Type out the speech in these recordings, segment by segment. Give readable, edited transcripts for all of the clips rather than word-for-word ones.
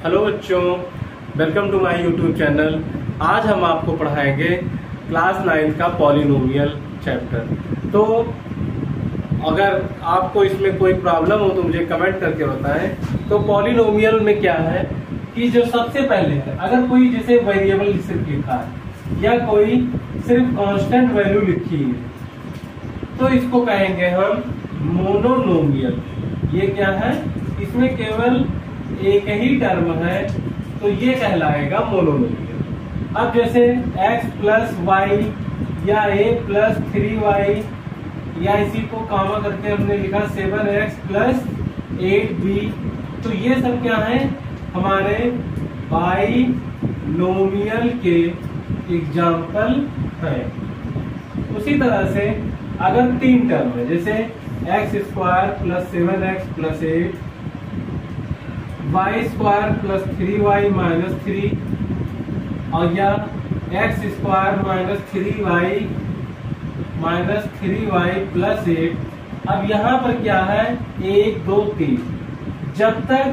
Hello बच्चों, welcome to my YouTube channel. आज हम आपको पढ़ाएंगे क्लास 9 का पॉलिनोमियल चैप्टर। तो अगर आपको इसमें कोई प्रॉब्लम हो तो मुझे कमेंट करके बताएं। तो पॉलिनोमियल में क्या है कि जो सबसे पहले है, अगर कोई जैसे वेरिएबल सिर्फ लिखा है या कोई सिर्फ कांस्टेंट वैल्यू लिखी है तो इसको कहेंगे हम मोनोनोमियल। ये क्या है, इसमें केवल एक ही टर्म है तो ये कहलाएगा मोनोनोमियल। अब जैसे x प्लस वाई या a प्लस 3y या इसी को कामा करके हमने लिखा 7x प्लस 8b, तो ये सब क्या है, हमारे बाइनोमियल के एग्जाम्पल है। उसी तरह से अगर तीन टर्म है, जैसे x square plus 7x plus 8, y square plus 3y minus 3 और या x square minus 3y minus 3y plus 8। अब यहाँ पर क्या है, 1 2 3, जब तक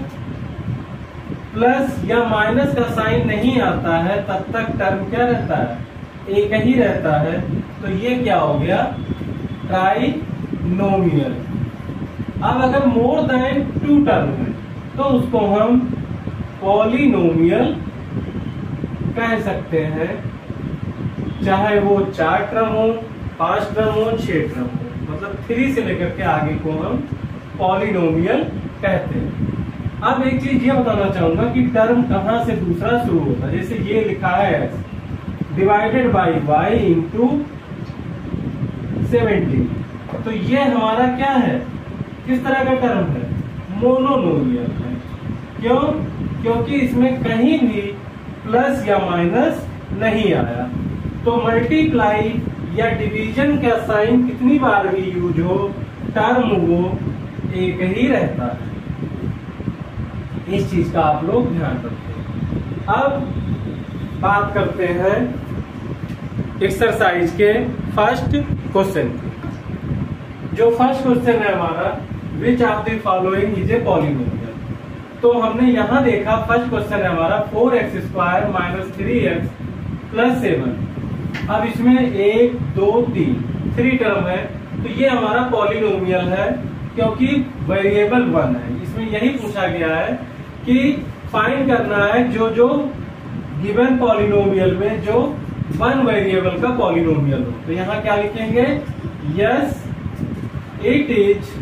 प्लस या माइनस का साइन नहीं आता है तब तक टर्म क्या रहता है, एक ही रहता है। तो ये क्या हो गया, ट्राइनोमियल। अब अगर मोर देन 2 टर्म है तो उसको हम पॉलिनोमियल कह सकते हैं, चाहे वो 4 टर्म हो, 5 टर्म हो, 6 टर्म हो, मतलब 3 से लेकर के आगे को हम पॉलिनोमियल कहते हैं। अब एक चीज ये बताना चाहूंगा कि टर्म कहां से दूसरा शुरू होता है। जैसे ये लिखा है x divided by y into 17, तो ये हमारा क्या है, किस तरह का टर्म है, मोनोनोमियल है। क्यों? क्योंकि इसमें कहीं भी प्लस या माइनस नहीं आया। तो मल्टीप्लाई या डिवीजन का साइन कितनी बार भी यूज हो, टर्म वो एक ही रहता है। इस चीज का आप लोग ध्यान रखें। अब बात करते हैं एक्सरसाइज के फर्स्ट क्वेश्चन की। जो फर्स्ट क्वेश्चन है हमारा, which of the following is a polynomial. तो हमने यहाँ देखा फर्स्ट क्वेश्चन है हमारा 4x square minus 3x plus 7। अब इसमें 1 2 3 टर्म है, तो ये हमारा पॉलिनोमियल है क्योंकि वेरिएबल 1 है। इसमें यही पूछा गया है कि फाइंड करना है जो जो गिवन पॉलिनोमियल में जो 1 वेरिएबल का पॉलिनोमियल हो। तो यहाँ क्या लिखेंगे, yes it is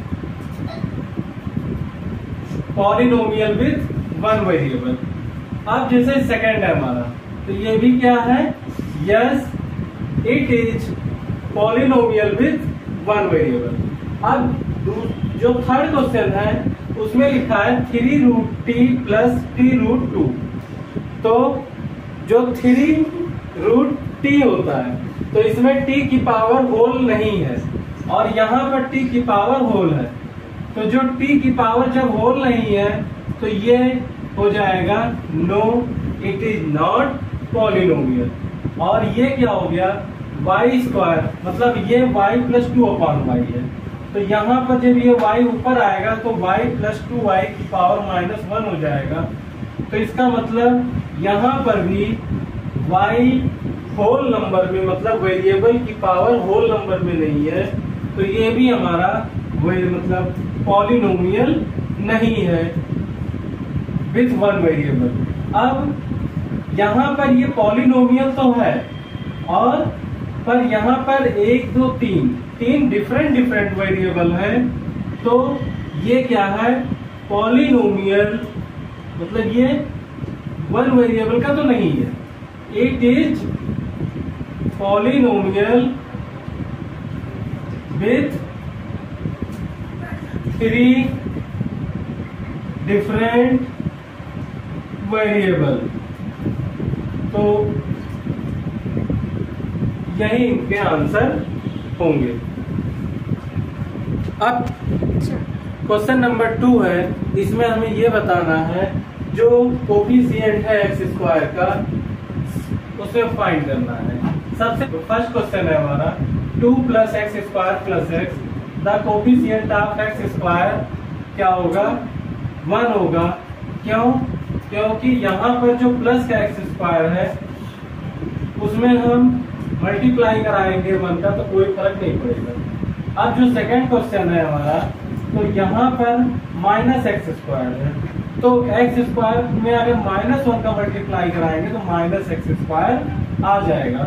polynomial with 1 variable. अब जैसे सेकंड है हमारा, तो ये भी क्या है, yes it is polynomial with 1 variable. अब जो थर्ड क्वेश्चन है उसमें लिखा है 3 root T plus T root 2। तो जो 3 रूट टी होता है तो इसमें t की पावर होल नहीं है और यहाँ पर t की पावर होल है। तो जो t की पावर जब होल नहीं है तो ये हो जाएगा no, it is not polynomial. और ये क्या हो गया, y स्क्वायर, मतलब ये y प्लस 2 अपॉन y है। तो यहाँ पर जब ये y ऊपर आएगा तो y प्लस 2y की पावर माइनस 1 हो जाएगा। तो इसका मतलब यहाँ पर भी y होल नंबर में, मतलब वेरिएबल की पावर होल नंबर में नहीं है, तो ये भी हमारा वही मतलब पॉलिनोमियल नहीं है विथ 1 वेरिएबल। अब यहाँ पर ये पॉलिनोमियल तो है, और पर यहाँ पर 1 2 3 डिफरेंट वेरिएबल है। तो ये क्या है, पॉलिनोमियल मतलब ये 1 वेरिएबल का तो नहीं है। It is polynomial with 3 different variable. तो यही इनके आंसर होंगे। अब क्वेश्चन नंबर 2 है, इसमें हमें ये बताना है जो कोफिशिएंट है एक्स स्क्वायर का उसे फाइंड करना है। सबसे फर्स्ट क्वेश्चन है हमारा 2 plus x square plus x, the coefficient of x square क्या होगा, 1 होगा। क्यों? क्योंकि यहाँ पर जो प्लस का एक्स स्क्वायर है उसमें हम मल्टीप्लाई कराएंगे 1 का, तो कोई फर्क नहीं पड़ेगा। अब जो सेकंड क्वेश्चन है हमारा, तो यहाँ पर माइनस एक्स स्क्वायर है, तो एक्स स्क्वायर में अगर -1 का मल्टीप्लाई कराएंगे तो माइनस एक्स स्क्वायर आ जाएगा।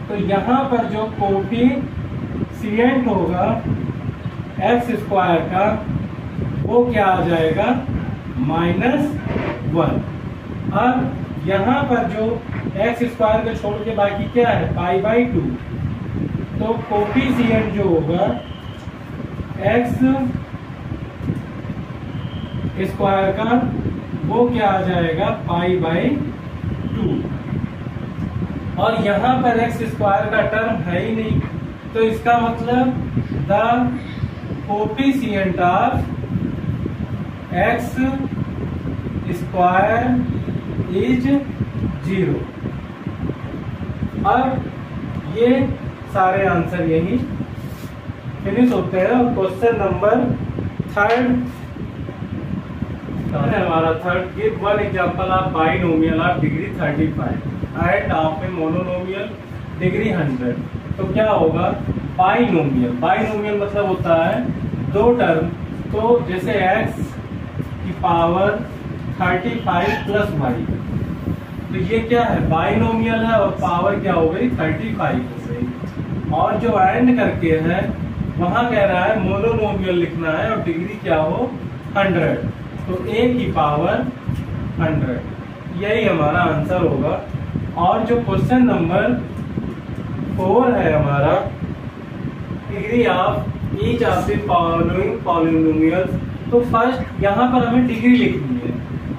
तो यहाँ पर जो कोफिशिएंट होगा एक्स स्क्वायर का वो क्या आ जाएगा, -1। अब यहाँ पर जो एक्स स्क्वायर को छोड़ के बाकी क्या है, π/2, तो कोफिशिएंट जो होगा एक्स स्क्वायर का वो क्या आ जाएगा, π/2। और यहाँ पर एक्स स्क्वायर का टर्म है ही नहीं, तो इसका मतलब the coefficient of x square is 0। अब ये सारे आंसर यही फिनिश होते हैं। और क्वेश्चन नंबर 3 हमारा give one example of binomial of degree 35 end of A monomial degree 100। तो क्या होगा, बाइनोमियल मतलब होता है 2 टर्म। तो जैसे x की पावर 35 प्लस y, तो ये क्या है, बाइनोमियल है और पावर क्या हो गई, 35 हो गई। और जो एंड करके है वहां कह रहा है मोनोनोमियल लिखना है और डिग्री क्या हो, 100, तो a की पावर 100, यही हमारा आंसर होगा। और जो क्वेश्चन नंबर 4 है हमारा, degree of each of the following polynomials. तो फर्स्ट यहाँ पर हमें डिग्री लिखनी है,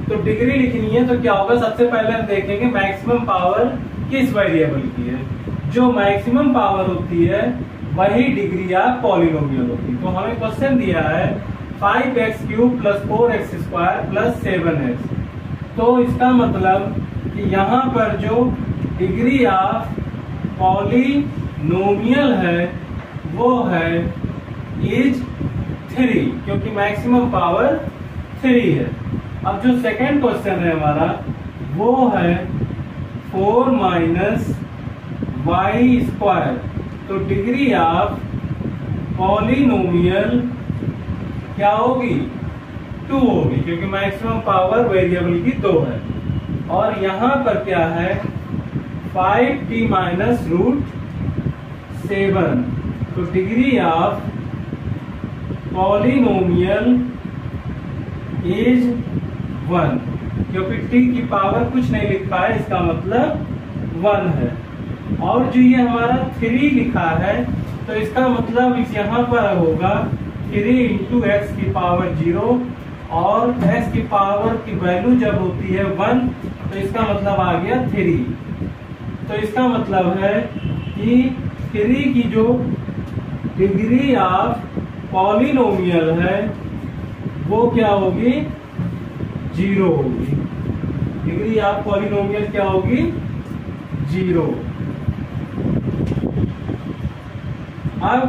तो डिग्री लिखनी है तो क्या होगा, सबसे पहले हम देखेंगे मैक्सिमम पावर किस वेरिएबल की है। जो मैक्सिमम पावर होती है वही डिग्री ऑफ पॉलिनोमियल होती है। तो हमें क्वेश्चन दिया है 5x³ + 4x² + 7x। तो इसका मतलब कि यहाँ पर जो डिग्री ऑफ पॉलिनोमियल है वो है इज 3, क्योंकि मैक्सिमम पावर 3 है। अब जो सेकंड क्वेश्चन है हमारा वो है 4 - y²। तो डिग्री ऑफ पॉलिनोमियल क्या होगी, 2 होगी, क्योंकि मैक्सिमम पावर वेरिएबल की 2 है। और यहाँ पर क्या है, 5t - √7। तो डिग्री ऑफ पॉलिनोमियल इज 1, क्योंकि t की पावर कुछ नहीं लिखा है, इसका मतलब 1 है। और जो ये हमारा 3 लिखा है, तो इसका मतलब इस यहाँ पर होगा 3 × x की पावर 0, और x की पावर की वैल्यू जब होती है 1, तो इसका मतलब आ गया 3। तो इसका मतलब है कि 3 की जो डिग्री ऑफ पॉलिनोमियल है वो क्या होगी, 0 होगी। डिग्री ऑफ पॉलिनोमियल क्या होगी, 0। अब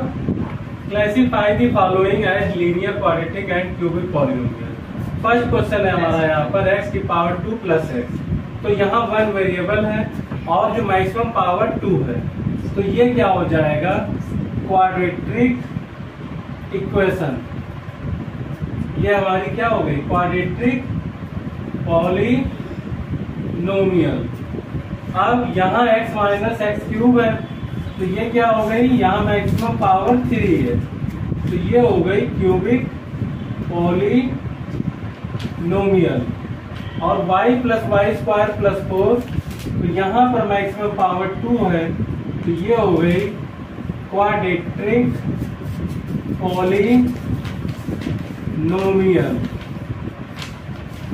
classify the following as linear, quadratic and cubic polynomial. First question है हमारा यहाँ पर x की पावर 2 + x। तो यहाँ 1 वेरिएबल है और जो मैक्सिमम पावर 2 है, तो ये क्या हो जाएगा, क्वाड्रेटिक इक्वेशन। ये हमारी क्या हो गई, क्वाड्रेटिक पॉलिनोमियल। अब यहाँ x - x³ है, तो ये क्या हो गई, यहाँ मैक्सिमम पावर 3 है, तो ये हो गई क्यूबिक पॉलिनोमियल। और y + y² + 4, तो यहाँ पर मैक्सिमम पावर 2 है, तो ये हो गई क्वाड्रेटिक पॉलिनोमियल।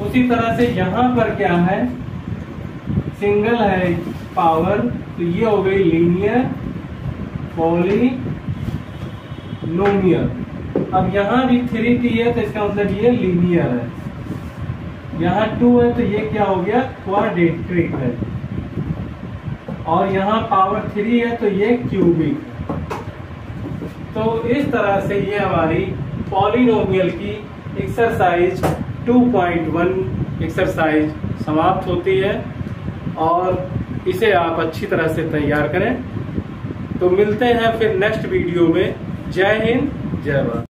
उसी तरह से यहाँ पर क्या है, सिंगल है पावर, तो ये हो गई लीनियर पॉलिनोमियल। अब यहाँ भी 3t है, तो इसका मतलब ये लीनियर है। यहाँ 2 है, तो ये क्या हो गया, क्वाड्रेटिक है। और यहाँ पावर 3 है, तो ये क्यूबिक है। तो इस तरह से ये हमारी पॉलिनोमियल की एक्सरसाइज 2.1 एक्सरसाइज समाप्त होती है और इसे आप अच्छी तरह से तैयार करें। तो मिलते हैं फिर नेक्स्ट वीडियो में। जय हिंद, जय भारत।